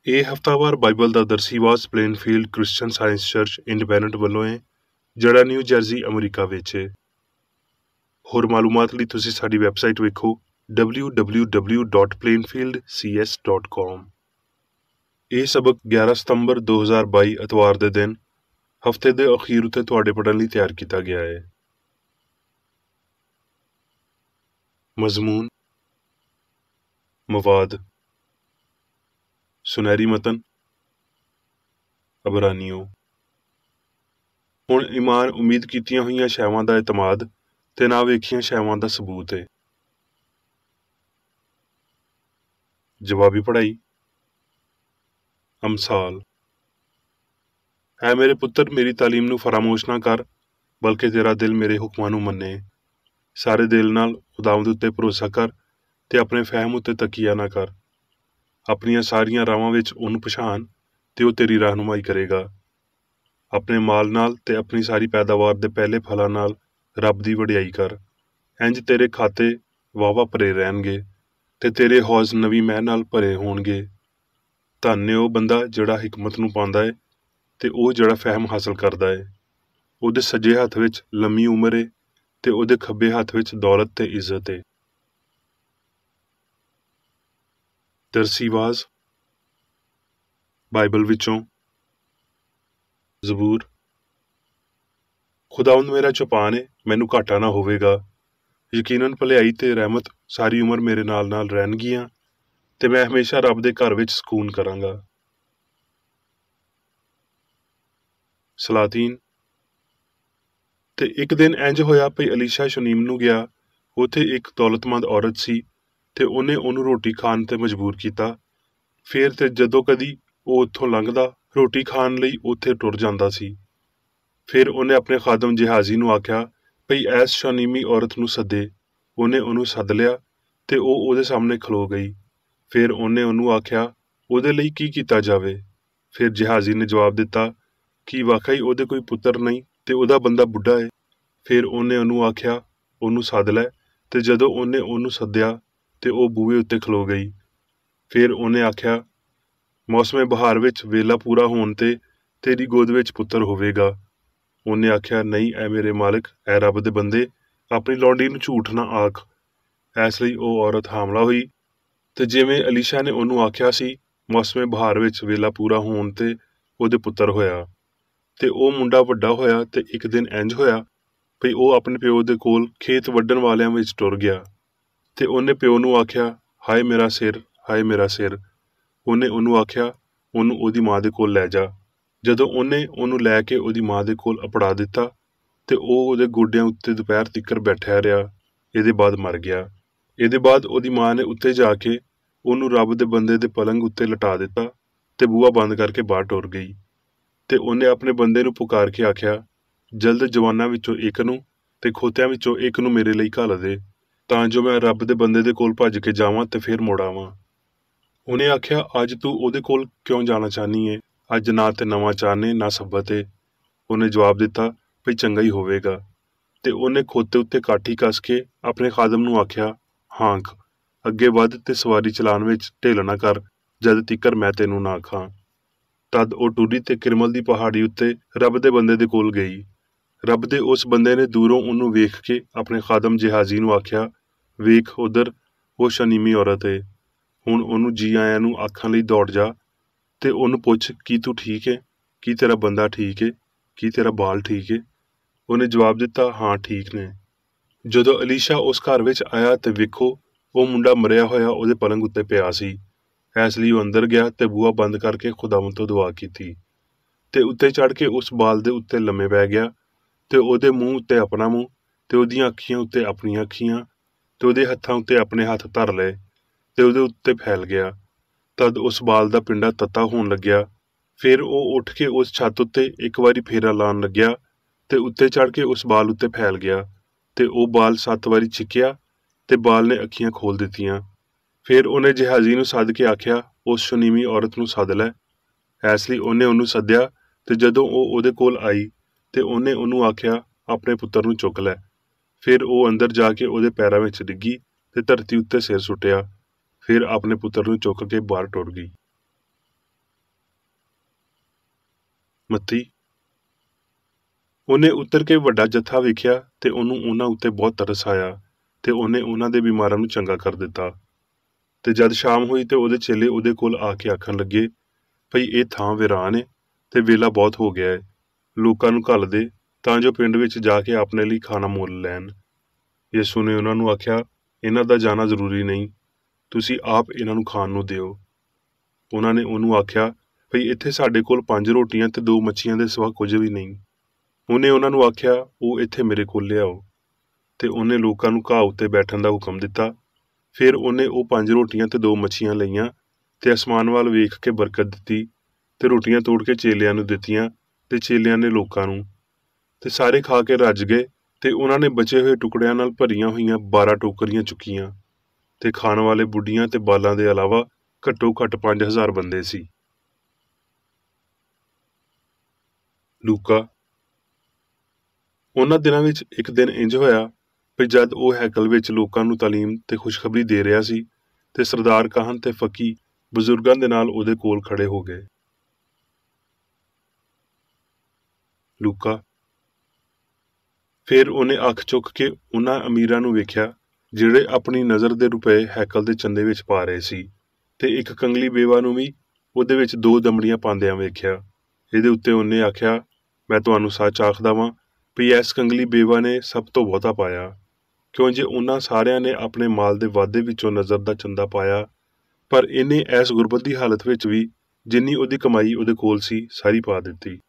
ਇਹ ਹਫ਼ਤਾਵਾਰ ਬਾਈਬਲ ਦਾ ਦਰਸੀਵਾਸ Plainfield Christian Science Church Independent ਵੱਲੋਂ ਹੈ, ਜਿਹੜਾ ਨਿਊ ਜਰਸੀ ਅਮਰੀਕਾ ਵਿੱਚ ਹੈ। ਹੋਰ ਮਾਲੂਮਾਤ ਲਈ ਤੁਸੀਂ ਸਾਡੀ ਵੈਬਸਾਈਟ ਵੇਖੋ www.plainfieldcs.com। ਇਹ ਸਬਕ 11 ਸਤੰਬਰ 2022 ਐਤਵਾਰ ਦੇ ਦਿਨ ਹਫ਼ਤੇ ਦੇ ਅਖੀਰ ਉੱਤੇ ਤੁਹਾਡੇ ਪੜ੍ਹਨ ਲਈ ਤਿਆਰ ਕੀਤਾ ਗਿਆ ਹੈ। ਮਜ਼ਮੂਨ, ਮਵਾਦ, ਸੁਨਹਿਰੀ ਮਤਨ, ਅਬਰਾਨੀਓ। ਹੁਣ ਈਮਾਨ ਉਮੀਦ ਕੀਤੀਆਂ ਹੋਈਆਂ ਸ਼ੈਵਾਂ ਦਾ ਇਤਮਾਦ ਤੇ ਨਾ ਵੇਖੀਆਂ ਸ਼ੈਵਾਂ ਦਾ ਸਬੂਤ ਹੈ। ਜਵਾਬੀ ਪੜ੍ਹਾਈ। ਅਮਸਾਲ। ਹੈ ਮੇਰੇ ਪੁੱਤਰ, ਮੇਰੀ ਤਾਲੀਮ ਨੂੰ ਫਰਾਮੋਸ਼ ਨਾ ਕਰ, ਬਲਕਿ ਤੇਰਾ ਦਿਲ ਮੇਰੇ ਹੁਕਮਾਂ ਨੂੰ ਮੰਨੇ। ਸਾਰੇ ਦਿਲ ਨਾਲ ਖੁਦਾਵੰਦ ਉੱਤੇ ਭਰੋਸਾ ਕਰ ਤੇ ਆਪਣੇ ਫਹਿਮ ਉੱਤੇ ਤਕੀਆ ਨਾ ਕਰ। ਆਪਣੀਆਂ ਸਾਰੀਆਂ ਰਾਹਾਂ ਵਿੱਚ ਉਹਨੂੰ ਪਛਾਣ ਤੇ ਉਹ ਤੇਰੀ ਰਹਿਨੁਮਾਈ ਕਰੇਗਾ। ਆਪਣੇ ਮਾਲ ਨਾਲ ਤੇ ਆਪਣੀ ਸਾਰੀ ਪੈਦਾਵਾਰ ਦੇ ਪਹਿਲੇ ਫਲਾਂ ਨਾਲ ਰੱਬ ਦੀ ਵਡਿਆਈ ਕਰ। ਇੰਜ ਤੇਰੇ ਖਾਤੇ ਵਾਹਵਾ ਭਰੇ ਰਹਿਣਗੇ ਤੇ ਤੇਰੇ ਹੌਜ਼ ਨਵੀਂ ਮਹਿ ਨਾਲ ਭਰੇ ਹੋਣਗੇ। ਧੰਨ ਹੈ ਉਹ ਬੰਦਾ ਜਿਹੜਾ ਹਿਕਮਤ ਨੂੰ ਪਾਉਂਦਾ ਹੈ ਤੇ ਉਹ ਜਿਹੜਾ ਫਹਿਮ ਹਾਸਲ ਕਰਦਾ ਹੈ। ਉਹਦੇ ਸੱਜੇ ਹੱਥ ਵਿੱਚ ਲੰਮੀ ਉਮਰ ਹੈ ਤੇ ਉਹਦੇ ਖੱਬੇ ਹੱਥ ਵਿੱਚ ਦੌਲਤ ਤੇ ਇੱਜ਼ਤ ਹੈ। ਦਰਸੀਵਾਜ਼ ਬਾਈਬਲ ਵਿੱਚੋਂ ਜ਼ਬੂਰ। ਖੁਦਾਵੰਦ ਮੇਰਾ ਚੌਪਾਨ ਹੈ, ਮੈਨੂੰ ਘਾਟਾ ਨਾ ਹੋਵੇਗਾ। ਯਕੀਨਨ ਭਲਾਈ ਤੇ ਰਹਿਮਤ ਸਾਰੀ ਉਮਰ ਮੇਰੇ ਨਾਲ ਰਹਿਣਗੀਆਂ ਤੇ ਮੈਂ ਹਮੇਸ਼ਾ ਰੱਬ ਦੇ ਘਰ ਵਿੱਚ ਸਕੂਨ ਕਰਾਂਗਾ। ਸਲਾਤੀਨ। ਤੇ ਇੱਕ ਦਿਨ ਇੰਜ ਹੋਇਆ ਭਈ ਅਲੀਸ਼ਾ ਸ਼ੁਨੀਮ ਨੂੰ ਗਿਆ। ਉੱਥੇ ਇੱਕ ਦੌਲਤਮੰਦ ਔਰਤ ਸੀ ਤੇ ਉਹਨੇ ਉਹਨੂੰ ਰੋਟੀ ਖਾਣ ਤੇ ਮਜਬੂਰ ਕੀਤਾ। ਫੇਰ ਤੇ ਜਦੋਂ ਕਦੀ ਉਹ ਉੱਥੋਂ ਲੰਘਦਾ ਰੋਟੀ ਖਾਣ ਲਈ ਉੱਥੇ ਟੁਰ ਜਾਂਦਾ ਸੀ। ਫਿਰ ਉਹਨੇ ਆਪਣੇ ਖਾਦਮ ਜਿਹਾਜ਼ੀ ਨੂੰ ਆਖਿਆ ਭਈ ਐਸ ਸ਼ੁਨੀਮੀ ਔਰਤ ਨੂੰ ਸੱਦੇ। ਉਹਨੇ ਉਹਨੂੰ ਸੱਦ ਲਿਆ ਤੇ ਉਹ ਉਹਦੇ ਸਾਹਮਣੇ ਖਲੋ ਗਈ। ਫਿਰ ਉਹਨੇ ਉਹਨੂੰ ਆਖਿਆ ਉਹਦੇ ਲਈ ਕੀ ਕੀਤਾ ਜਾਵੇ। ਫਿਰ ਜਿਹਾਜ਼ੀ ਨੇ ਜਵਾਬ ਦਿੱਤਾ ਕਿ ਵਾਕਈ ਉਹਦੇ ਕੋਈ ਪੁੱਤਰ ਨਹੀਂ ਤੇ ਉਹਦਾ ਬੰਦਾ ਬੁੱਢਾ ਹੈ। ਫਿਰ ਉਹਨੇ ਉਹਨੂੰ ਆਖਿਆ ਉਹਨੂੰ ਸੱਦ ਲੈ, ਤੇ ਜਦੋਂ ਉਹਨੇ ਉਹਨੂੰ ਸੱਦਿਆ ਤੇ ਉਹ ਬੂਹੇ ਉੱਤੇ ਖਲੋ ਗਈ। ਫਿਰ ਉਹਨੇ ਆਖਿਆ ਮੌਸਮੇ ਬਹਾਰ ਵਿੱਚ ਵੇਲਾ ਪੂਰਾ ਹੋਣ ਤੇ ਤੇਰੀ ਗੋਦ ਵਿੱਚ ਪੁੱਤਰ ਹੋਵੇਗਾ। ਉਹਨੇ ਆਖਿਆ ਨਹੀਂ ਐ ਮੇਰੇ ਮਾਲਕ, ਐ ਰੱਬ ਦੇ ਬੰਦੇ, ਆਪਣੀ ਲੌਂਡੀ ਨੂੰ ਝੂਠ ਨਾ ਆਖ। ਇਸ ਲਈ ਉਹ ਔਰਤ ਹਾਮਲਾ ਹੋਈ ਤੇ ਜਿਵੇਂ ਅਲੀਸ਼ਾ ਨੇ ਉਹਨੂੰ ਆਖਿਆ ਸੀ, ਮੌਸਮੇ ਬਹਾਰ ਵਿੱਚ ਵੇਲਾ ਪੂਰਾ ਹੋਣ ਤੇ ਉਹਦੇ ਪੁੱਤਰ ਹੋਇਆ। ਤੇ ਉਹ ਮੁੰਡਾ ਵੱਡਾ ਹੋਇਆ ਤੇ ਇੱਕ ਦਿਨ ਇੰਜ ਹੋਇਆ ਭਈ ਉਹ ਆਪਣੇ ਪਿਓ ਦੇ ਕੋਲ ਖੇਤ ਵੱਢਣ ਵਾਲਿਆਂ ਵਿੱਚ ਟੁਰ ਗਿਆ। ਤੇ ਉਹਨੇ ਪਿਓ ਨੂੰ ਆਖਿਆ ਹਾਏ ਮੇਰਾ ਸਿਰ, ਹਾਏ ਮੇਰਾ ਸਿਰ। ਉਹਨੇ ਉਹਨੂੰ ਆਖਿਆ ਉਹਨੂੰ ਉਹਦੀ ਮਾਂ ਦੇ ਕੋਲ ਲੈ ਜਾ। ਜਦੋਂ ਉਹਨੇ ਉਹਨੂੰ ਲੈ ਕੇ ਉਹਦੀ ਮਾਂ ਦੇ ਕੋਲ ਅਪੜਾ ਦਿੱਤਾ ਤੇ ਉਹ ਉਹਦੇ ਗੋਡਿਆਂ ਉੱਤੇ ਦੁਪਹਿਰ ਤੀਕਰ ਬੈਠਿਆ ਰਿਹਾ। ਇਹਦੇ ਬਾਅਦ ਮਰ ਗਿਆ। ਇਹਦੇ ਬਾਅਦ ਉਹਦੀ ਮਾਂ ਨੇ ਉੱਤੇ ਜਾ ਕੇ ਉਹਨੂੰ ਰੱਬ ਦੇ ਬੰਦੇ ਦੇ ਪਲੰਗ ਉੱਤੇ ਲਟਾ ਦਿੱਤਾ ਤੇ ਬੂਹਾ ਬੰਦ ਕਰਕੇ ਬਾਹਰ ਟੁਰ ਗਈ। ਤੇ ਉਹਨੇ ਆਪਣੇ ਬੰਦੇ ਨੂੰ ਪੁਕਾਰ ਕੇ ਆਖਿਆ ਜਲਦ ਜਵਾਨਾਂ ਵਿੱਚੋਂ ਇੱਕ ਨੂੰ ਤੇ ਖੋਤਿਆਂ ਵਿੱਚੋਂ ਇੱਕ ਨੂੰ ਮੇਰੇ ਲਈ ਘੱਲ ਦੇ, ਤਾਂ ਜੋ ਮੈਂ ਰੱਬ ਦੇ ਬੰਦੇ ਦੇ ਕੋਲ ਭੱਜ ਕੇ ਜਾਵਾਂ ਤੇ ਫਿਰ ਮੁੜ ਆਵਾਂ। ਉਹਨੇ ਆਖਿਆ ਅੱਜ ਤੂੰ ਉਹਦੇ ਕੋਲ ਕਿਉਂ ਜਾਣਾ ਚਾਹੁੰਦੀ ਏ? ਅੱਜ ਨਾ ਤੇ ਨਵਾਂ ਚਾਨਣੇ ਨਾ ਸੱਬਤ ਏ। ਉਹਨੇ ਜਵਾਬ ਦਿੱਤਾ ਭਈ ਚੰਗਾ ਹੀ ਹੋਵੇਗਾ। ਤੇ ਉਹਨੇ ਖੋਤੇ ਉੱਤੇ ਕਾਠੀ ਕੱਸ ਕੇ ਆਪਣੇ ਖਾਦਮ ਨੂੰ ਆਖਿਆ ਹਾਂਕ, ਅੱਗੇ ਵੱਧ ਤੇ ਸਵਾਰੀ ਚਲਾਉਣ ਵਿੱਚ ਢਿੱਲ ਨਾ ਕਰ ਜਦ ਤੀਕਰ ਮੈਂ ਤੈਨੂੰ ਨਾ ਆਖਾਂ। ਤਦ ਉਹ ਟੁਰੀ ਤੇ ਕਿਰਮਲ ਦੀ ਪਹਾੜੀ ਉੱਤੇ ਰੱਬ ਦੇ ਬੰਦੇ ਦੇ ਕੋਲ ਗਈ। ਰੱਬ ਦੇ ਉਸ ਬੰਦੇ ਨੇ ਦੂਰੋਂ ਉਹਨੂੰ ਵੇਖ ਕੇ ਆਪਣੇ ਖਾਦਮ ਜਿਹਾਜ਼ੀ ਨੂੰ ਆਖਿਆ ਵੇਖ ਉਧਰ ਉਹ ਸ਼ਨੀਮੀ ਔਰਤ ਏ। ਹੁਣ ਉਹਨੂੰ ਜੀ ਆਇਆਂ ਨੂੰ ਆਖਣ ਲਈ ਦੌੜ ਜਾ ਤੇ ਉਹਨੂੰ ਪੁੱਛ ਕੀ ਤੂੰ ਠੀਕ ਹੈ, ਕੀ ਤੇਰਾ ਬੰਦਾ ਠੀਕ ਹੈ, ਕੀ ਤੇਰਾ ਬਾਲ ਠੀਕ ਹੈ। ਉਹਨੇ ਜਵਾਬ ਦਿੱਤਾ ਹਾਂ ਠੀਕ ਨੇ। ਜਦੋਂ ਅਲੀਸ਼ਾ ਉਸ ਘਰ ਵਿੱਚ ਆਇਆ ਤੇ ਵੇਖੋ ਉਹ ਮੁੰਡਾ ਮਰਿਆ ਹੋਇਆ ਉਹਦੇ ਪਲੰਗ ਉੱਤੇ ਪਿਆ ਸੀ। ਇਸ ਲਈ ਉਹ ਅੰਦਰ ਗਿਆ ਤੇ ਬੂਹਾ ਬੰਦ ਕਰਕੇ ਖੁਦਾਵੰਦ ਤੋਂ ਦੁਆ ਕੀਤੀ ਤੇ ਉੱਤੇ ਚੜ੍ਹ ਕੇ ਉਸ ਬਾਲ ਦੇ ਉੱਤੇ ਲੰਮੇ ਪੈ ਗਿਆ ਤੇ ਉਹਦੇ ਮੂੰਹ ਉੱਤੇ ਆਪਣਾ ਮੂੰਹ ਤੇ ਉਹਦੀਆਂ ਅੱਖੀਆਂ ਉੱਤੇ ਆਪਣੀਆਂ ਅੱਖੀਆਂ ਤੇ ਉਹਦੇ ਹੱਥਾਂ ਉੱਤੇ ਆਪਣੇ ਹੱਥ ਧਰ ਲਏ ਤੇ ਉਹਦੇ ਉੱਤੇ ਫੈਲ ਗਿਆ। ਤਦ ਉਸ ਬਾਲ ਦਾ ਪਿੰਡਾ ਤੱਤਾ ਹੋਣ ਲੱਗਿਆ। ਫਿਰ ਉਹ ਉੱਠ ਕੇ ਉਸ ਛੱਤ ਉੱਤੇ ਇੱਕ ਵਾਰੀ ਫੇਰਾ ਲਾਉਣ ਲੱਗਿਆ ਤੇ ਉੱਤੇ ਚੜ੍ਹ ਕੇ ਉਸ ਬਾਲ ਉੱਤੇ ਫੈਲ ਗਿਆ ਤੇ ਉਹ ਬਾਲ 7 ਵਾਰੀ ਛਿੱਕਿਆ ਤੇ ਬਾਲ ਨੇ ਅੱਖੀਆਂ ਖੋਲ ਦਿੱਤੀਆਂ। ਫਿਰ ਉਹਨੇ ਜਿਹਾਜ਼ੀ ਨੂੰ ਸੱਦ ਕੇ ਆਖਿਆ ਉਸ ਸ਼ੁਨੀਮੀ ਔਰਤ ਨੂੰ ਸੱਦ ਲੈ। ਇਸ ਲਈ ਉਹਨੇ ਉਹਨੂੰ ਸੱਦਿਆ ਤੇ ਜਦੋਂ ਉਹ ਉਹਦੇ ਕੋਲ ਆਈ ਤੇ ਉਹਨੇ ਉਹਨੂੰ ਆਖਿਆ ਆਪਣੇ ਪੁੱਤਰ ਨੂੰ ਚੁੱਕ ਲੈ। ਫਿਰ ਉਹ ਅੰਦਰ ਜਾ ਕੇ ਉਹਦੇ ਪੈਰਾਂ ਵਿੱਚ ਡਿੱਗੀ ਤੇ ਧਰਤੀ ਉੱਤੇ ਸਿਰ ਸੁੱਟਿਆ। ਫਿਰ ਆਪਣੇ ਪੁੱਤਰ ਨੂੰ ਚੁੱਕ ਕੇ ਬਾਹਰ ਟੁਰ ਗਈ। ਮੱਤੀ। ਉਹਨੇ ਉੱਤਰ ਕੇ ਵੱਡਾ ਜੱਥਾ ਵੇਖਿਆ ਤੇ ਉਹਨੂੰ ਉਹਨਾਂ ਉੱਤੇ ਬਹੁਤ ਤਰਸ ਆਇਆ ਤੇ ਉਹਨੇ ਉਹਨਾਂ ਦੇ ਬਿਮਾਰਾਂ ਨੂੰ ਚੰਗਾ ਕਰ ਦਿੱਤਾ। ਤੇ ਜਦ ਸ਼ਾਮ ਹੋਈ ਤੇ ਉਹਦੇ ਚੇਲੇ ਉਹਦੇ ਕੋਲ ਆ ਕੇ ਆਖਣ ਲੱਗੇ, ਭਈ ਇਹ ਥਾਂ ਵੀਰਾਨ ਏ ਤੇ ਵੇਲਾ ਬਹੁਤ ਹੋ ਗਿਆ ਏ, ਲੋਕਾਂ ਨੂੰ ਘੱਲ ਦੇ ਤਾਂ ਜੋ ਪਿੰਡ ਵਿੱਚ ਜਾ ਕੇ ਆਪਣੇ ਲਈ ਖਾਣਾ ਮੁੱਲ ਲੈਣ। ਯਿਸੂ ਨੇ ਉਹਨਾਂ ਨੂੰ ਆਖਿਆ, ਇਹਨਾਂ ਦਾ ਜਾਣਾ ਜ਼ਰੂਰੀ ਨਹੀਂ, ਤੁਸੀਂ ਆਪ ਇਹਨਾਂ ਨੂੰ ਖਾਣ ਨੂੰ ਦਿਓ। ਉਹਨਾਂ ਨੇ ਉਹਨੂੰ ਆਖਿਆ, ਭਈ ਇੱਥੇ ਸਾਡੇ ਕੋਲ 5 ਰੋਟੀਆਂ ਤੇ 2 ਮੱਛੀਆਂ ਦੇ ਸਿਵਾ ਕੁਝ ਵੀ ਨਹੀਂ। ਉਹਨੇ ਉਹਨਾਂ ਨੂੰ ਆਖਿਆ, ਉਹ ਇੱਥੇ ਮੇਰੇ ਕੋਲ ਲਿਆਓ। ਤੇ ਉਹਨੇ ਲੋਕਾਂ ਨੂੰ ਘਾਹ ਉੱਤੇ ਬੈਠਣ ਦਾ ਹੁਕਮ ਦਿੱਤਾ। ਫਿਰ ਉਹਨੇ ਉਹ 5 ਰੋਟੀਆਂ ਤੇ 2 ਮੱਛੀਆਂ ਲਈਆਂ ਤੇ ਅਸਮਾਨ ਵੱਲ ਵੇਖ ਕੇ ਬਰਕਤ ਦਿੱਤੀ ਤੇ ਰੋਟੀਆਂ ਤੋੜ ਕੇ ਚੇਲਿਆਂ ਨੂੰ ਦਿੱਤੀਆਂ ਤੇ ਚੇਲਿਆਂ ਨੇ ਲੋਕਾਂ ਨੂੰ, ਤੇ ਸਾਰੇ ਖਾ ਕੇ ਰੱਜ ਗਏ। ਤੇ ਉਹਨਾਂ ਨੇ ਬਚੇ ਹੋਏ ਟੁਕੜਿਆਂ ਨਾਲ ਭਰੀਆਂ ਹੋਈਆਂ 12 ਟੋਕਰੀਆਂ ਚੁੱਕੀਆਂ ਤੇ ਖਾਣ ਵਾਲੇ ਬੁੱਢੀਆਂ ਤੇ ਬਾਲਾਂ ਦੇ ਇਲਾਵਾ ਘੱਟੋ ਘੱਟ 5000 ਬੰਦੇ ਸੀ। ਲੂਕਾ। ਉਹਨਾਂ ਦਿਨਾਂ ਵਿੱਚ ਇੱਕ ਦਿਨ ਇੰਜ ਹੋਇਆ ਵੀ ਜਦ ਉਹ ਹੈਕਲ ਵਿੱਚ ਲੋਕਾਂ ਨੂੰ ਤਾਲੀਮ ਤੇ ਖੁਸ਼ਖਬਰੀ ਦੇ ਰਿਹਾ ਸੀ ਤੇ ਸਰਦਾਰ ਕਾਹਨ ਤੇ ਫਕੀ ਬਜ਼ੁਰਗਾਂ ਦੇ ਨਾਲ ਉਹਦੇ ਕੋਲ ਖੜੇ ਹੋ ਗਏ। ਲੂਕਾ। ਫਿਰ ਉਹਨੇ ਅੱਖ ਚੁੱਕ ਕੇ ਉਹਨਾਂ ਅਮੀਰਾਂ ਨੂੰ ਵੇਖਿਆ ਜਿਹੜੇ ਆਪਣੀ ਨਜ਼ਰ ਦੇ ਰੁਪਏ ਹੈਕਲ ਦੇ ਚੰਦੇ ਵਿੱਚ ਪਾ ਰਹੇ ਸੀ, ਤੇ ਇੱਕ ਕੰਗਲੀ ਬੇਵਾ ਨੂੰ ਵੀ ਉਹਦੇ ਵਿੱਚ 2 ਦਮੜੀਆਂ ਪਾਉਂਦਿਆਂ ਵੇਖਿਆ। ਇਹਦੇ ਉੱਤੇ ਉਹਨੇ ਆਖਿਆ, ਮੈਂ ਤੁਹਾਨੂੰ ਸੱਚ ਆਖਦਾ ਵਾਂ ਵੀ ਇਸ ਕੰਗਲੀ ਬੇਵਾ ਨੇ ਸਭ ਤੋਂ ਬਹੁਤਾ ਪਾਇਆ, ਕਿਉਂ ਜੇ ਉਹਨਾਂ ਸਾਰਿਆਂ ਨੇ ਆਪਣੇ ਮਾਲ ਦੇ ਵਾਧੇ ਵਿੱਚੋਂ ਨਜ਼ਰ ਦਾ ਚੰਦਾ ਪਾਇਆ, ਪਰ ਇਹਨੇ ਇਸ ਗੁਰਬਤ ਦੀ ਹਾਲਤ ਵਿੱਚ ਵੀ ਜਿੰਨੀ ਉਹਦੀ ਕਮਾਈ ਉਹਦੇ ਕੋਲ ਸੀ ਸਾਰੀ ਪਾ ਦਿੱਤੀ।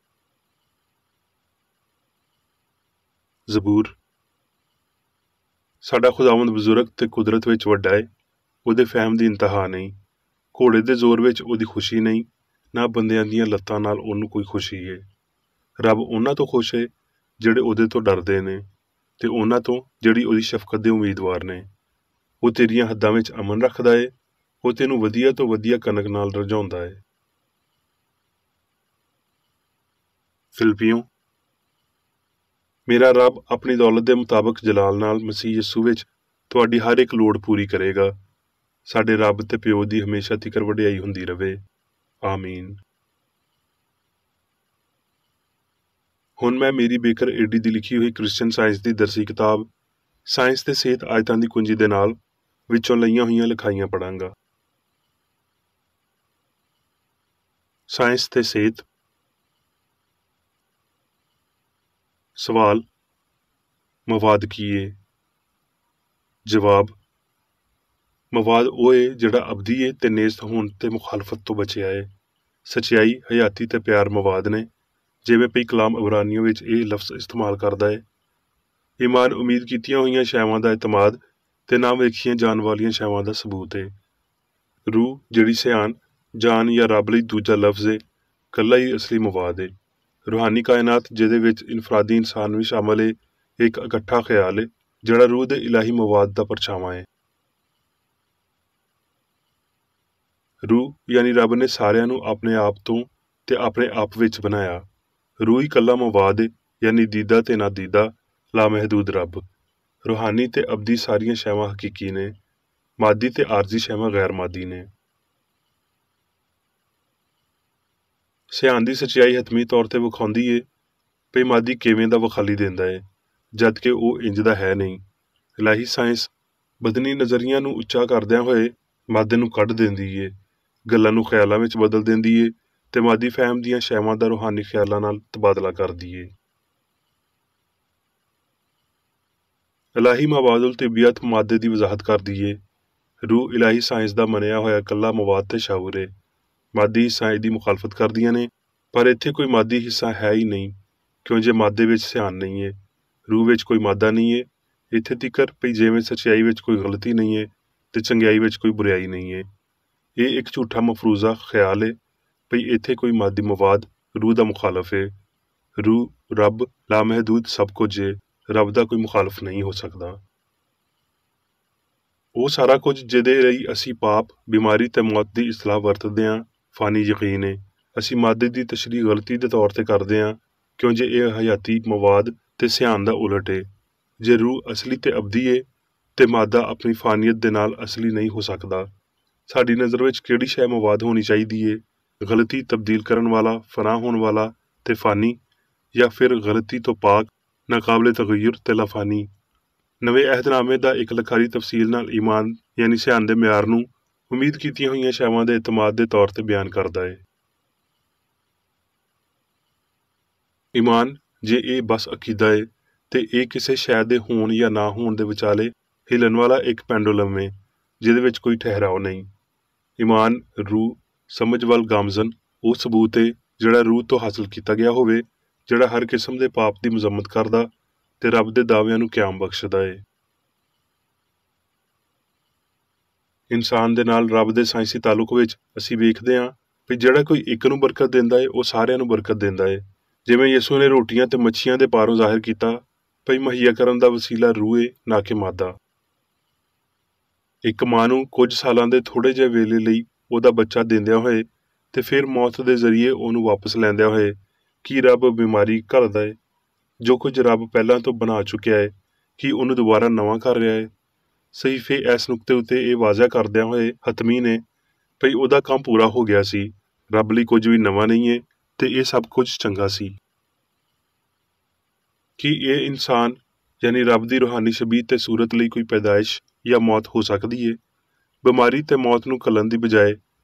ਜ਼ਬੂਰ। ਸਾਡਾ ਖੁਦਾਵੰਦ ਬਜ਼ੁਰਗ ਤੇ ਕੁਦਰਤ ਵਿੱਚ ਵੱਡਾ ਏ, ਉਹਦੇ ਫਹਿਮ ਦੀ ਇੰਤਹਾ ਨਹੀਂ। ਘੋੜੇ ਦੇ ਜ਼ੋਰ ਵਿੱਚ ਉਹਦੀ ਖੁਸ਼ੀ ਨਹੀਂ, ਨਾ ਬੰਦਿਆਂ ਦੀਆਂ ਲੱਤਾਂ ਨਾਲ ਉਹਨੂੰ ਕੋਈ ਖੁਸ਼ੀ ਏ। ਰੱਬ ਉਹਨਾਂ ਤੋਂ ਖੁਸ਼ ਏ ਜਿਹੜੇ ਉਹਦੇ ਤੋਂ ਡਰਦੇ ਨੇ ਤੇ ਉਹਨਾਂ ਤੋਂ ਜਿਹੜੀ ਉਹਦੀ ਸ਼ਫਕਤ ਦੇ ਉਮੀਦਵਾਰ ਨੇ। ਉਹ ਤੇਰੀਆਂ ਹੱਦਾਂ ਵਿੱਚ ਅਮਨ ਰੱਖਦਾ ਏ, ਉਹ ਤੈਨੂੰ ਵਧੀਆ ਤੋਂ ਵਧੀਆ ਕਣਕ ਨਾਲ ਰਝਾਉਂਦਾ ਏ। ਫਿਲਪੀਓ। ਮੇਰਾ ਰੱਬ ਆਪਣੀ ਦੌਲਤ ਦੇ ਮੁਤਾਬਕ ਜਲਾਲ ਨਾਲ ਮਸੀਹ ਯਿਸੂ ਵਿੱਚ ਤੁਹਾਡੀ ਹਰ ਇੱਕ ਲੋੜ ਪੂਰੀ ਕਰੇਗਾ। ਸਾਡੇ ਰੱਬ ਤੇ ਪਿਓ ਦੀ ਹਮੇਸ਼ਾ ਤਿਕਰ ਵਡਿਆਈ ਹੁੰਦੀ ਰਵੇ। ਆਮੀਨ। ਹੁਣ ਮੈਂ ਮੇਰੀ ਬੇਕਰ ਏਡੀ ਦੀ ਲਿਖੀ ਹੋਈ ਕ੍ਰਿਸਚਨ ਸਾਇੰਸ ਦੀ ਦਰਸੀ ਕਿਤਾਬ ਸਾਇੰਸ ਤੇ ਸਿਹਤ ਆਇਤਾਂ ਦੀ ਕੁੰਜੀ ਦੇ ਨਾਲ ਵਿੱਚੋਂ ਲਈਆਂ ਹੋਈਆਂ ਲਿਖਾਈਆਂ ਪੜਾਂਗਾ। ਸਾਇੰਸ ਤੇ ਸਿਹਤ। ਸਵਾਲ, ਮਵਾਦ ਕੀ ਏ? ਜਵਾਬ, ਮਵਾਦ ਉਹ ਏ ਜਿਹੜਾ ਅਬਦੀ ਏ ਤੇ ਨੇਸਤ ਹੋਣ ਤੇ ਮੁਖਾਲਫਤ ਤੋਂ ਬਚਿਆ ਏ। ਸਚਾਈ, ਹਯਾਤੀ ਤੇ ਪਿਆਰ ਮਵਾਦ ਨੇ, ਜਿਵੇਂ ਪਈ ਕਲਾਮ ਇਬਰਾਨੀਆਂ ਵਿੱਚ ਇਹ ਲਫ਼ਜ਼ ਇਸਤੇਮਾਲ ਕਰਦਾ ਏ। ਈਮਾਨ ਉਮੀਦ ਕੀਤੀਆਂ ਹੋਈਆਂ ਸ਼ੈਵਾਂ ਦਾ ਇਤਮਾਦ ਤੇ ਨਾ ਵੇਖੀਆਂ ਜਾਣ ਵਾਲੀਆਂ ਸ਼ੈਵਾਂ ਦਾ ਸਬੂਤ ਏ। ਰੂਹ ਜਿਹੜੀ ਸਿਆਣ, ਜਾਨ ਜਾਂ ਰੱਬ ਲਈ ਦੂਜਾ ਲਫ਼ਜ਼ ਏ, ਕੱਲਾ ਹੀ ਅਸਲੀ ਮਵਾਦ ਏ। ਰੂਹਾਨੀ ਕਾਇਨਾਤ ਜਿਹਦੇ ਵਿੱਚ ਇਨਫਰਾਦੀ ਇਨਸਾਨ ਵੀ ਸ਼ਾਮਲ ਏ, ਇੱਕ ਇਕੱਠਾ ਖਿਆਲ ਏ ਜਿਹੜਾ ਰੂਹ ਦੇ ਇਲਾਹੀ ਮਵਾਦ ਦਾ ਪਰਛਾਵਾਂ ਏ। ਰੂਹ ਯਾਨੀ ਰੱਬ ਨੇ ਸਾਰਿਆਂ ਨੂੰ ਆਪਣੇ ਆਪ ਤੋਂ ਤੇ ਆਪਣੇ ਆਪ ਵਿੱਚ ਬਣਾਇਆ। ਰੂਹ ਹੀ ਇਕੱਲਾ ਮਵਾਦ ਏ, ਯਾਨੀ ਦੀਦਾ ਤੇ ਨਾ ਦੀਦਾ, ਲਾਮਹਿਦੂਦ ਰੱਬ। ਰੂਹਾਨੀ ਤੇ ਅਬਦੀ ਸਾਰੀਆਂ ਸ਼ੈਵਾਂ ਹਕੀਕੀ ਨੇ, ਮਾਦੀ ਤੇ ਆਰਜ਼ੀ ਸ਼ੈਵਾਂ ਗੈਰ ਮਾਦੀ ਨੇ। ਸਿਆਣ ਦੀ ਸੱਚਾਈ ਹਤਮੀ ਤੌਰ ਤੇ ਵਿਖਾਉਂਦੀ ਏ ਵੀ ਮਾਦੀ ਕਿਵੇਂ ਦਾ ਵਿਖਾਲੀ ਦਿੰਦਾ ਏ, ਜਦ ਕਿ ਉਹ ਇੰਜ ਦਾ ਹੈ ਨਹੀਂ। ਇਲਾਹੀ ਸਾਇੰਸ ਬਦਨੀ ਨਜ਼ਰੀਆਂ ਨੂੰ ਉੱਚਾ ਕਰਦਿਆਂ ਹੋਏ ਮਾਦੇ ਨੂੰ ਕੱਢ ਦਿੰਦੀ ਏ, ਗੱਲਾਂ ਨੂੰ ਖਿਆਲਾਂ ਵਿੱਚ ਬਦਲ ਦਿੰਦੀ ਏ ਤੇ ਮਾਦੀ ਫਹਿਮ ਦੀਆਂ ਸ਼ੈਵਾਂ ਦਾ ਰੂਹਾਨੀ ਖਿਆਲਾਂ ਨਾਲ ਤਬਾਦਲਾ ਕਰਦੀ ਏ। ਇਲਾਹੀ ਮਵਾਦੁਲ ਤਿਬੀਅਤ ਮਾਦੇ ਦੀ ਵਜ਼ਾਹਤ ਕਰਦੀ ਏ। ਰੂਹ ਇਲਾਹੀ ਸਾਇੰਸ ਦਾ ਮੰਨਿਆ ਹੋਇਆ ਇਕੱਲਾ ਮਵਾਦ ਤੇ ਸ਼ਾਉਰ ਏ। ਮਾਦੀ ਹਿੱਸਾ ਇਹਦੀ ਮੁਖਾਲਫਤ ਕਰਦੀਆਂ ਨੇ, ਪਰ ਇੱਥੇ ਕੋਈ ਮਾਦੀ ਹਿੱਸਾ ਹੈ ਹੀ ਨਹੀਂ, ਕਿਉਂ ਜੇ ਮਾਦੇ ਵਿੱਚ ਸਿਆਣ ਨਹੀਂ ਏ, ਰੂਹ ਵਿੱਚ ਕੋਈ ਮਾਦਾ ਨਹੀਂ ਏ। ਇੱਥੇ ਤੀਕਰ ਵੀ ਜਿਵੇਂ ਸੱਚਾਈ ਵਿੱਚ ਕੋਈ ਗਲਤੀ ਨਹੀਂ ਏ ਤੇ ਚੰਗਿਆਈ ਵਿੱਚ ਕੋਈ ਬੁਰਾਈ ਨਹੀਂ ਏ। ਇਹ ਇੱਕ ਝੂਠਾ ਮਫਰੂਜ਼ਾ ਖਿਆਲ ਏ ਵੀ ਇੱਥੇ ਕੋਈ ਮਾਦੀ ਮਵਾਦ ਰੂਹ ਦਾ ਮੁਖਾਲਫ ਏ। ਰੂਹ, ਰੱਬ, ਲਾਮਹਿਦੂਦ ਸਭ ਕੁਝ ਏ, ਰੱਬ ਦਾ ਕੋਈ ਮੁਖਾਲਫ ਨਹੀਂ ਹੋ ਸਕਦਾ। ਉਹ ਸਾਰਾ ਕੁਝ ਜਿਹਦੇ ਲਈ ਅਸੀਂ ਪਾਪ, ਬਿਮਾਰੀ ਤੇ ਮੌਤ ਦੀ ਇਸਲਾਹ ਵਰਤਦੇ ਹਾਂ, ਫਾਨੀ ਯਕੀਨ ਏ। ਅਸੀਂ ਮਾਦੇ ਦੀ ਤਸ਼ਰੀਹ ਗਲਤੀ ਦੇ ਤੌਰ ਤੇ ਕਰਦੇ ਹਾਂ, ਕਿਉਂ ਜੇ ਇਹ ਹਯਾਤੀ ਮਵਾਦ ਤੇ ਸਿਆਣ ਦਾ ਉਲਟ ਏ। ਜੇ ਰੂਹ ਅਸਲੀ ਤੇ ਅਬਦੀ ਏ ਤੇ ਮਾਦਾ ਆਪਣੀ ਫਾਨੀਅਤ ਦੇ ਨਾਲ ਅਸਲੀ ਨਹੀਂ ਹੋ ਸਕਦਾ। ਸਾਡੀ ਨਜ਼ਰ ਵਿੱਚ ਕਿਹੜੀ ਸ਼ੈ ਮਵਾਦ ਹੋਣੀ ਚਾਹੀਦੀ ਏ? ਗਲਤੀ, ਤਬਦੀਲ ਕਰਨ ਵਾਲਾ, ਫਨਾ ਹੋਣ ਵਾਲਾ ਤੇ ਫਾਨੀ, ਜਾਂ ਫਿਰ ਗਲਤੀ ਤੋਂ ਪਾਕ, ਨਾਕਾਬਲੇ ਤਗਯੁਰ ਤੇ ਲਾਫਾਨੀ। ਨਵੇਂ ਅਹਿਦਨਾਮੇ ਦਾ ਇੱਕ ਲਖਾਰੀ ਤਫਸੀਲ ਨਾਲ ਈਮਾਨ ਯਾਨੀ ਸਿਆਣ ਦੇ ਮਿਆਰ ਨੂੰ ਉਮੀਦ ਕੀਤੀਆਂ ਹੋਈਆਂ ਸ਼ੈਵਾਂ ਦੇ ਇਤਮਾਦ ਦੇ ਤੌਰ ਤੇ ਬਿਆਨ ਕਰਦਾ ਹੈ। ਈਮਾਨ, ਜੇ ਇਹ ਬਸ ਅਕੀਦਾ ਹੈ ਤੇ ਇਹ ਕਿਸੇ ਸ਼ੈ ਦੇ ਹੋਣ ਜਾਂ ਨਾ ਹੋਣ ਦੇ ਵਿਚਾਲੇ ਹਿੱਲਣ ਵਾਲਾ ਇੱਕ ਪੈਂਡੂਲਮ ਹੈ ਜਿਹਦੇ ਵਿੱਚ ਕੋਈ ਠਹਿਰਾਓ ਨਹੀਂ। ਈਮਾਨ ਰੂਹ ਸਮਝ ਵੱਲ ਗਾਮਜ਼ਨ ਉਹ ਸਬੂਤ ਹੈ ਜਿਹੜਾ ਰੂਹ ਤੋਂ ਹਾਸਲ ਕੀਤਾ ਗਿਆ ਹੋਵੇ, ਜਿਹੜਾ ਹਰ ਕਿਸਮ ਦੇ ਪਾਪ ਦੀ ਮਜ਼ੰਮਤ ਕਰਦਾ ਤੇ ਰੱਬ ਦੇ ਦਾਅਵਿਆਂ ਨੂੰ ਕਿਆਮ ਬਖਸ਼ਦਾ ਹੈ। ਇਨਸਾਨ ਦੇ ਨਾਲ ਰੱਬ ਦੇ ਸਾਇੰਸੀ ਤਾਲੁਕ ਵਿੱਚ ਅਸੀਂ ਵੇਖਦੇ ਹਾਂ ਵੀ ਜਿਹੜਾ ਕੋਈ ਇੱਕ ਨੂੰ ਬਰਕਤ ਦਿੰਦਾ ਹੈ ਉਹ ਸਾਰਿਆਂ ਨੂੰ ਬਰਕਤ ਦਿੰਦਾ ਹੈ। ਜਿਵੇਂ ਯਿਸੂ ਨੇ ਰੋਟੀਆਂ ਤੇ ਮੱਛੀਆਂ ਦੇ ਪਾਰੋਂ ਜ਼ਾਹਿਰ ਕੀਤਾ ਭਈ ਮੁਹੱਈਆ ਕਰਨ ਦਾ ਵਸੀਲਾ ਰੂਹ ਹੈ ਨਾ ਕਿ ਮਾਦਾ। ਇੱਕ ਮਾਂ ਨੂੰ ਕੁਝ ਸਾਲਾਂ ਦੇ ਥੋੜ੍ਹੇ ਜਿਹੇ ਵੇਲੇ ਲਈ ਉਹਦਾ ਬੱਚਾ ਦਿੰਦਿਆਂ ਹੋਏ ਤੇ ਫਿਰ ਮੌਤ ਦੇ ਜ਼ਰੀਏ ਉਹਨੂੰ ਵਾਪਸ ਲੈਂਦਿਆਂ ਹੋਏ ਕੀ ਰੱਬ ਬਿਮਾਰੀ ਘੱਲਦਾ ਹੈ? ਜੋ ਕੁਝ ਰੱਬ ਪਹਿਲਾਂ ਤੋਂ ਬਣਾ ਚੁੱਕਿਆ ਹੈ ਕੀ ਉਹਨੂੰ ਦੁਬਾਰਾ ਨਵਾਂ ਕਰ ਰਿਹਾ ਹੈ? ਸਹੀਫੇ ਇਸ ਨੁਕਤੇ ਉੱਤੇ ਇਹ ਵਾਜ਼ਾ ਕਰਦਿਆਂ ਹੋਏ ਹਤਮੀ ਨੇ ਭਈ ਉਹਦਾ ਕੰਮ ਪੂਰਾ ਹੋ ਗਿਆ ਸੀ, ਰੱਬ ਲਈ ਕੁਝ ਵੀ ਨਵਾਂ ਨਹੀਂ ਹੈ ਤੇ ਇਹ ਸਭ ਕੁਝ ਚੰਗਾ ਸੀ। ਕੀ ਇਹ ਇਨਸਾਨ ਯਾਨੀ ਰੱਬ ਦੀ ਰੂਹਾਨੀ ਸ਼ਬੀਹ ਤੇ ਸੂਰਤ ਲਈ ਕੋਈ ਪੈਦਾਇਸ਼ ਜਾਂ ਮੌਤ ਹੋ ਸਕਦੀ ਹੈ? ਬਿਮਾਰੀ ਤੇ ਮੌਤ ਨੂੰ ਘੱਲਣ ਦੀ ਬਜਾਏ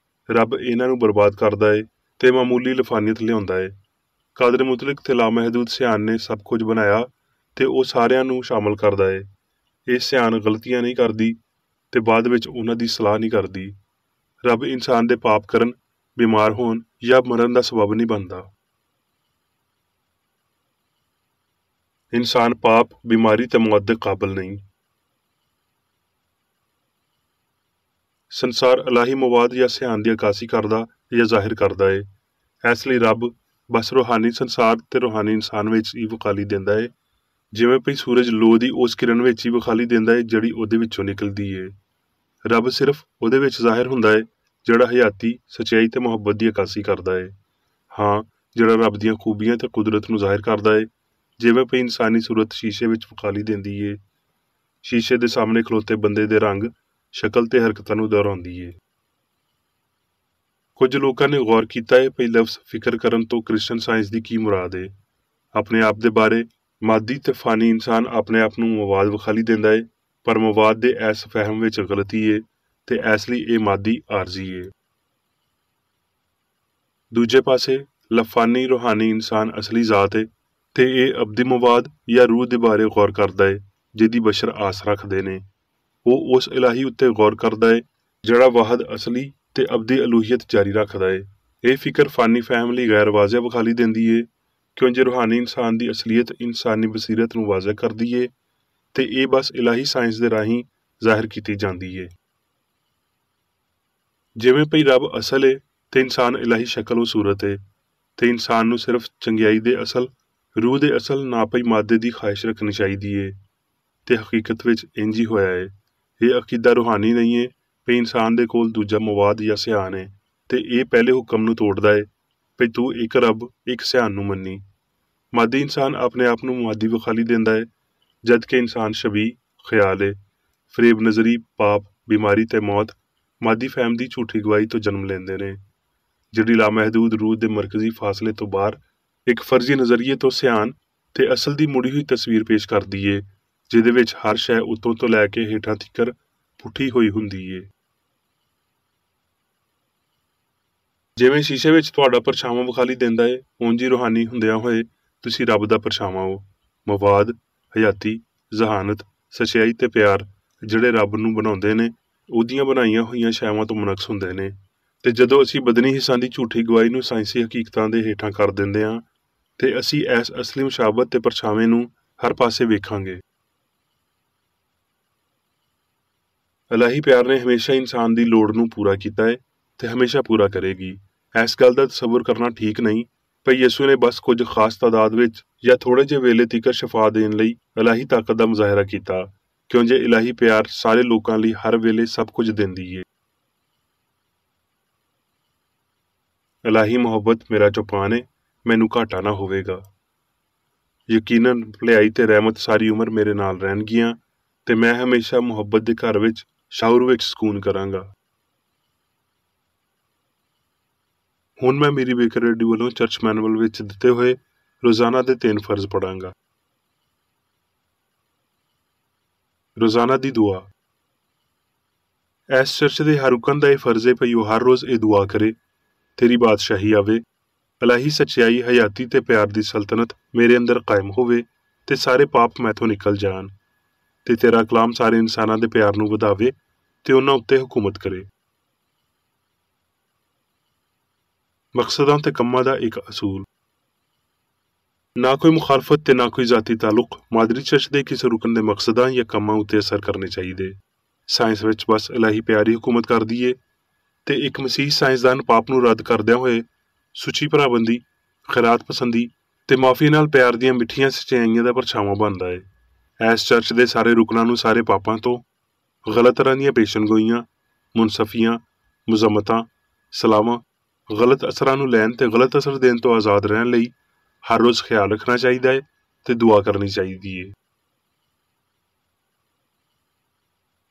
ਰੱਬ ਇਹਨਾਂ ਨੂੰ ਬਰਬਾਦ ਕਰਦਾ ਹੈ ਤੇ ਮਾਮੂਲੀ ਲਫਾਨੀਅਤ ਲਿਆਉਂਦਾ ਹੈ। ਕਾਦਰ ਮੁਤਲਕ ਤੇ ਲਾਮਹਿਦੂਦ ਸਿਆਣ ਨੇ ਸਭ ਕੁਝ ਬਣਾਇਆ ਤੇ ਉਹ ਸਾਰਿਆਂ ਨੂੰ ਸ਼ਾਮਲ ਕਰਦਾ ਹੈ। ਇਹ ਸਿਆਣ ਗਲਤੀਆਂ ਨਹੀਂ ਕਰਦੀ ਤੇ ਬਾਅਦ ਵਿੱਚ ਉਹਨਾਂ ਦੀ ਸਲਾਹ ਨਹੀਂ ਕਰਦੀ। ਰੱਬ ਇਨਸਾਨ ਦੇ ਪਾਪ ਕਰਨ, ਬਿਮਾਰ ਹੋਣ ਜਾਂ ਮਰਨ ਦਾ ਸਬਬ ਨਹੀਂ ਬਣਦਾ। ਇਨਸਾਨ ਪਾਪ, ਬਿਮਾਰੀ ਤੇ ਮੌਤ ਦੇ ਕਾਬਲ ਨਹੀਂ। ਸੰਸਾਰ ਇਲਾਹੀ ਮਵਾਦ ਜਾਂ ਸਿਆਣ ਦੀ ਅਕਾਸੀ ਕਰਦਾ ਜਾਂ ਜ਼ਾਹਿਰ ਕਰਦਾ ਹੈ। ਇਸ ਲਈ ਰੱਬ ਬਸ ਰੂਹਾਨੀ ਸੰਸਾਰ ਤੇ ਰੂਹਾਨੀ ਇਨਸਾਨ ਵਿੱਚ ਹੀ ਵਕਾਲੀ ਦਿੰਦਾ ਹੈ, ਜਿਵੇਂ ਭਈ ਸੂਰਜ ਲੋਹ ਦੀ ਉਸ ਕਿਰਨ ਵਿੱਚ ਹੀ ਵਕਾਲੀ ਦਿੰਦਾ ਹੈ ਜਿਹੜੀ ਉਹਦੇ ਵਿੱਚੋਂ ਨਿਕਲਦੀ ਹੈ। ਰੱਬ ਸਿਰਫ ਉਹਦੇ ਵਿੱਚ ਜ਼ਾਹਿਰ ਹੁੰਦਾ ਹੈ ਜਿਹੜਾ ਹਯਾਤੀ, ਸੱਚਾਈ ਤੇ ਮੁਹੱਬਤ ਦੀ ਅਕਾਸੀ ਕਰਦਾ ਹੈ। ਹਾਂ, ਜਿਹੜਾ ਰੱਬ ਦੀਆਂ ਖੂਬੀਆਂ ਤੇ ਕੁਦਰਤ ਨੂੰ ਜ਼ਾਹਿਰ ਕਰਦਾ ਹੈ, ਜਿਵੇਂ ਭਈ ਇਨਸਾਨੀ ਸੂਰਤ ਸ਼ੀਸ਼ੇ ਵਿੱਚ ਵਕਾਲੀ ਦਿੰਦੀ ਹੈ। ਸ਼ੀਸ਼ੇ ਦੇ ਸਾਹਮਣੇ ਖਲੋਤੇ ਬੰਦੇ ਦੇ ਰੰਗ, ਸ਼ਕਲ ਤੇ ਹਰਕਤਾਂ ਨੂੰ ਦੁਹਰਾਉਂਦੀ ਹੈ। ਕੁਝ ਲੋਕਾਂ ਨੇ ਗੌਰ ਕੀਤਾ ਹੈ ਭਈ ਲਫ਼ਜ਼ ਫਿਕਰ ਕਰਨ ਤੋਂ ਕ੍ਰਿਸਚਨ ਸਾਇੰਸ ਦੀ ਕੀ ਮੁਰਾਦ ਹੈ। ਆਪਣੇ ਆਪ ਦੇ ਬਾਰੇ ਮਾਦੀ ਤੇ ਫਾਨੀ ਇਨਸਾਨ ਆਪਣੇ ਆਪ ਨੂੰ ਮਵਾਦ ਵਖਾਲੀ ਦਿੰਦਾ ਹੈ, ਪਰ ਮਵਾਦ ਦੇ ਇਸ ਫਹਿਮ ਵਿੱਚ ਗਲਤੀ ਹੈ ਤੇ ਇਸ ਲਈ ਇਹ ਮਾਦੀ ਆਰਜ਼ੀ ਹੈ। ਦੂਜੇ ਪਾਸੇ ਲਫਾਨੀ ਰੂਹਾਨੀ ਇਨਸਾਨ ਅਸਲੀ ਜ਼ਾਤ ਹੈ ਤੇ ਇਹ ਅਬਦੀ ਮਵਾਦ ਜਾਂ ਰੂਹ ਦੇ ਬਾਰੇ ਗੌਰ ਕਰਦਾ ਹੈ ਜਿਹਦੀ ਬਸ਼ਰ ਆਸ ਰੱਖਦੇ ਨੇ। ਉਹ ਉਸ ਇਲਾਹੀ ਉੱਤੇ ਗੌਰ ਕਰਦਾ ਹੈ ਜਿਹੜਾ ਵਾਹਦ ਅਸਲੀ ਤੇ ਅਬਦੀ ਅਲੂਹੀਅਤ ਜਾਰੀ ਰੱਖਦਾ ਹੈ। ਇਹ ਫਿਕਰ ਫਾਨੀ ਫਹਿਮ ਲਈ ਗੈਰ ਵਾਜ਼ਿਹ ਵਿਖਾਲੀ ਦਿੰਦੀ ਹੈ, ਕਿਉਂਕਿ ਰੂਹਾਨੀ ਇਨਸਾਨ ਦੀ ਅਸਲੀਅਤ ਇਨਸਾਨੀ ਬਸੀਰਤ ਨੂੰ ਵਾਜ਼ਿਹ ਕਰਦੀ ਹੈ ਤੇ ਇਹ ਬਸ ਇਲਾਹੀ ਸਾਇੰਸ ਦੇ ਰਾਹੀਂ ਜ਼ਾਹਿਰ ਕੀਤੀ ਜਾਂਦੀ ਹੈ। ਜਿਵੇਂ ਭਈ ਰੱਬ ਅਸਲ ਹੈ ਤੇ ਇਨਸਾਨ ਇਲਾਹੀ ਸ਼ਕਲ ਉਹ ਸੂਰਤ ਹੈ ਤੇ ਇਨਸਾਨ ਨੂੰ ਸਿਰਫ ਚੰਗਿਆਈ ਦੇ ਅਸਲ, ਰੂਹ ਦੇ ਅਸਲ ਨਾ ਭਈ ਮਾਦੇ ਦੀ ਖਾਹਿਸ਼ ਰੱਖਣੀ ਚਾਹੀਦੀ ਹੈ ਤੇ ਹਕੀਕਤ ਵਿੱਚ ਇੰਜ ਹੀ ਹੋਇਆ ਹੈ। ਇਹ ਅਕੀਦਾ ਰੂਹਾਨੀ ਨਹੀਂ ਹੈ ਭਈ ਇਨਸਾਨ ਦੇ ਕੋਲ ਦੂਜਾ ਮਵਾਦ ਜਾਂ ਸਿਆਣ ਹੈ ਤੇ ਇਹ ਪਹਿਲੇ ਹੁਕਮ ਨੂੰ ਤੋੜਦਾ ਹੈ ਭਈ ਤੂੰ ਇੱਕ ਰੱਬ, ਇੱਕ ਸਿਆਣ ਨੂੰ ਮੰਨੀ। ਮਾਦੀ ਇਨਸਾਨ ਆਪਣੇ ਆਪ ਨੂੰ ਮਾਦੀ ਵਿਖਾਲੀ ਦਿੰਦਾ ਹੈ, ਜਦ ਕਿ ਇਨਸਾਨ ਸ਼ਬੀਹ, ਖਿਆਲ ਹੈ, ਫਰੇਬ ਨਜ਼ਰੀ, ਪਾਪ, ਬਿਮਾਰੀ ਤੇ ਮੌਤ ਮਾਦੀ ਫਹਿਮ ਦੀ ਝੂਠੀ ਗਵਾਹੀ ਤੋਂ ਜਨਮ ਲੈਂਦੇ ਨੇ, ਜਿਹੜੀ ਲਾਮਹਿਦੂਦ ਰੂਹ ਦੇ ਮਰਕਜ਼ੀ ਫਾਸਲੇ ਤੋਂ ਬਾਹਰ ਇੱਕ ਫਰਜ਼ੀ ਨਜ਼ਰੀਏ ਤੋਂ ਸਿਆਣ ਤੇ ਅਸਲ ਦੀ ਮੁੜੀ ਹੋਈ ਤਸਵੀਰ ਪੇਸ਼ ਕਰਦੀ ਏ, ਜਿਹਦੇ ਵਿੱਚ ਹਰ ਸ਼ੈ ਉੱਤੋਂ ਤੋਂ ਲੈ ਕੇ ਹੇਠਾਂ ਤੀਕਰ ਪੁੱਠੀ ਹੋਈ ਹੁੰਦੀ ਏ। ਜਿਵੇਂ ਸ਼ੀਸ਼ੇ ਵਿੱਚ ਤੁਹਾਡਾ ਪਰਛਾਵਾਂ ਵਿਖਾਲੀ ਦਿੰਦਾ ਏ, ਉਂਝ ਹੀ ਰੂਹਾਨੀ ਹੁੰਦਿਆਂ ਹੋਏ ਤੁਸੀਂ ਰੱਬ ਦਾ ਪਰਛਾਵਾਂ ਹੋ। ਮਵਾਦ, ਹਯਾਤੀ, ਜ਼ਹਾਨਤ, ਸਚਾਈ ਤੇ ਪਿਆਰ ਜਿਹੜੇ ਰੱਬ ਨੂੰ ਬਣਾਉਂਦੇ ਨੇ, ਉਹਦੀਆਂ ਬਣਾਈਆਂ ਹੋਈਆਂ ਸ਼ੈਵਾਂ ਤੋਂ ਮੁਨਕਸ ਹੁੰਦੇ ਨੇ। ਤੇ ਜਦੋਂ ਅਸੀਂ ਬਦਨੀ ਹਿੱਸਾਂ ਦੀ ਝੂਠੀ ਗਵਾਹੀ ਨੂੰ ਸਾਇੰਸੀ ਹਕੀਕਤਾਂ ਦੇ ਹੇਠਾਂ ਕਰ ਦਿੰਦੇ ਹਾਂ ਤੇ ਅਸੀਂ ਇਸ ਅਸਲੀ ਮੁਸ਼ਾਬਤ ਤੇ ਪਰਛਾਵੇਂ ਨੂੰ ਹਰ ਪਾਸੇ ਵੇਖਾਂਗੇ। ਇਲਾਹੀ ਪਿਆਰ ਨੇ ਹਮੇਸ਼ਾ ਇਨਸਾਨ ਦੀ ਲੋੜ ਨੂੰ ਪੂਰਾ ਕੀਤਾ ਹੈ ਤੇ ਹਮੇਸ਼ਾ ਪੂਰਾ ਕਰੇਗੀ। ਇਸ ਗੱਲ ਦਾ ਤਸੱਵੁਰ ਕਰਨਾ ਠੀਕ ਨਹੀਂ ਭਈ ਯਿਸੂ ਨੇ ਬਸ ਕੁਝ ਖਾਸ ਤਾਦਾਦ ਵਿੱਚ ਜਾਂ ਥੋੜੇ ਜਿਹੇ ਵੇਲੇ ਤੀਕਰ ਸ਼ਫਾ ਦੇਣ ਲਈ ਇਲਾਹੀ ਤਾਕਤ ਦਾ ਮੁਜ਼ਾਹਰਾ ਕੀਤਾ, ਕਿਉਂਕਿ ਇਲਾਹੀ ਪਿਆਰ ਸਾਰੇ ਲੋਕਾਂ ਲਈ ਹਰ ਵੇਲੇ ਸਭ ਕੁਝ ਦਿੰਦੀ ਹੈ। ਇਲਾਹੀ ਮੁਹੱਬਤ ਮੇਰਾ ਚੌਪਾਨ ਹੈ, ਮੈਨੂੰ ਘਾਟਾ ਨਾ ਹੋਵੇਗਾ। ਯਕੀਨਨ ਭਲਾਈ ਤੇ ਰਹਿਮਤ ਸਾਰੀ ਉਮਰ ਮੇਰੇ ਨਾਲ ਰਹਿਣਗੀਆਂ ਤੇ ਮੈਂ ਹਮੇਸ਼ਾ ਮੁਹੱਬਤ ਦੇ ਘਰ ਵਿੱਚ ਸ਼ਾਉਰ ਵਿੱਚ ਸਕੂਨ ਕਰਾਂਗਾ। ਹੁਣ ਮੈਂ ਮੇਰੀ ਬੇਕਰ ਰੇਡੀਓ ਵੱਲੋਂ ਚਰਚ ਮੈਨੂਅਲ ਵਿੱਚ ਦਿੱਤੇ ਹੋਏ ਰੋਜ਼ਾਨਾ ਦੇ 3 ਫਰਜ਼ ਪੜਾਂਗਾ। ਰੋਜ਼ਾਨਾ ਦੀ ਦੁਆ। ਇਸ ਚਰਚ ਦੇ ਹਰ ਰੁਕਨ ਦਾ ਇਹ ਫਰਜ਼ ਹੈ ਭਈ ਉਹ ਹਰ ਰੋਜ਼ ਇਹ ਦੁਆ ਕਰੇ, ਤੇਰੀ ਬਾਦਸ਼ਾਹੀ ਆਵੇ, ਇਲਾਹੀ ਸੱਚਾਈ, ਹਯਾਤੀ ਤੇ ਪਿਆਰ ਦੀ ਸਲਤਨਤ ਮੇਰੇ ਅੰਦਰ ਕਾਇਮ ਹੋਵੇ ਤੇ ਸਾਰੇ ਪਾਪ ਮੈਥੋਂ ਨਿਕਲ ਜਾਣ, ਤੇ ਤੇਰਾ ਕਲਾਮ ਸਾਰੇ ਇਨਸਾਨਾਂ ਦੇ ਪਿਆਰ ਨੂੰ ਵਧਾਵੇ ਤੇ ਉਹਨਾਂ ਉੱਤੇ ਹੁਕੂਮਤ ਕਰੇ। ਮਕਸਦਾਂ ਤੇ ਕੰਮਾਂ ਦਾ ਇੱਕ ਅਸੂਲ। ਨਾ ਕੋਈ ਮੁਖਾਲਫਤ ਤੇ ਨਾ ਕੋਈ ਜ਼ਾਤੀ ਤਾਲੁਕ ਮਾਦਰੀ ਚਰਚ ਦੇ ਕਿਸੇ ਰੁਕਨ ਦੇ ਮਕਸਦਾਂ ਜਾਂ ਕੰਮਾਂ ਉੱਤੇ ਅਸਰ ਕਰਨੇ ਚਾਹੀਦੇ। ਸਾਇੰਸ ਵਿੱਚ ਬਸ ਇਲਾਹੀ ਪਿਆਰੀ ਹੁਕੂਮਤ ਕਰਦੀ ਏ ਤੇ ਇੱਕ ਮਸੀਹ ਸਾਇੰਸਦਾਨ ਪਾਪ ਨੂੰ ਰੱਦ ਕਰਦਿਆਂ ਹੋਏ ਸੁੱਚੀ ਭਰਾਬੰਦੀ, ਖੈਰਾਤ ਪਸੰਦੀ ਤੇ ਮਾਫੀ ਨਾਲ ਪਿਆਰ ਦੀਆਂ ਮਿੱਠੀਆਂ ਸੱਚਾਈਆਂ ਦਾ ਪਰਛਾਵਾਂ ਬਣਦਾ ਏ। ਇਸ ਚਰਚ ਦੇ ਸਾਰੇ ਰੁਕਨਾਂ ਨੂੰ ਸਾਰੇ ਪਾਪਾਂ ਤੋਂ, ਗਲਤ ਤਰ੍ਹਾਂ ਦੀਆਂ ਪੇਸ਼ਨਗੋਈਆਂ, ਮੁਨਸਫੀਆਂ, ਮੁਜ਼ਮਤਾਂ, ਸਲਾਵਾਂ, ਗਲਤ ਅਸਰਾਂ ਨੂੰ ਲੈਣ ਤੇ ਗਲਤ ਅਸਰ ਦੇਣ ਤੋਂ ਆਜ਼ਾਦ ਰਹਿਣ ਲਈ ਹਰ ਰੋਜ਼ ਖਿਆਲ ਰੱਖਣਾ ਚਾਹੀਦਾ ਹੈ ਤੇ ਦੁਆ ਕਰਨੀ ਚਾਹੀਦੀ ਏ।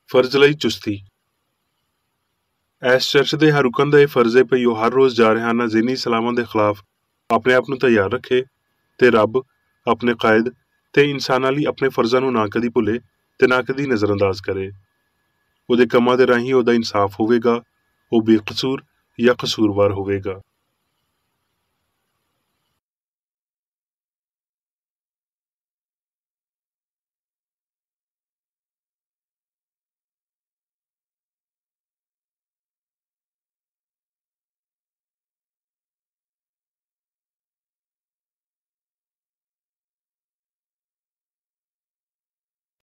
ਫਰਜ਼ ਲਈ ਚੁਸਤੀ। ਇਸ ਚਰਚ ਦੇ ਹਰ ਰੁਕਨ ਦਾ ਇਹ ਫਰਜ਼ ਹੈ ਭਈ ਉਹ ਹਰ ਰੋਜ਼ ਜਾਰਹਾਨਾ ਜ਼ਿਹਨੀ ਸਲਾਮਾਂ ਦੇ ਖਿਲਾਫ ਆਪਣੇ ਆਪ ਨੂੰ ਤਿਆਰ ਰੱਖੇ ਤੇ ਰੱਬ, ਆਪਣੇ ਕਾਇਦ ਤੇ ਇਨਸਾਨਾਂ ਲਈ ਆਪਣੇ ਫਰਜ਼ਾਂ ਨੂੰ ਨਾ ਕਦੀ ਭੁੱਲੇ ਤੇ ਨਾ ਕਦੀ ਨਜ਼ਰਅੰਦਾਜ਼ ਕਰੇ। ਉਹਦੇ ਕੰਮਾਂ ਦੇ ਰਾਹੀਂ ਉਹਦਾ ਇਨਸਾਫ ਹੋਵੇਗਾ, ਉਹ ਬੇਕਸੂਰ ਜਾਂ ਕਸੂਰਵਾਰ ਹੋਵੇਗਾ।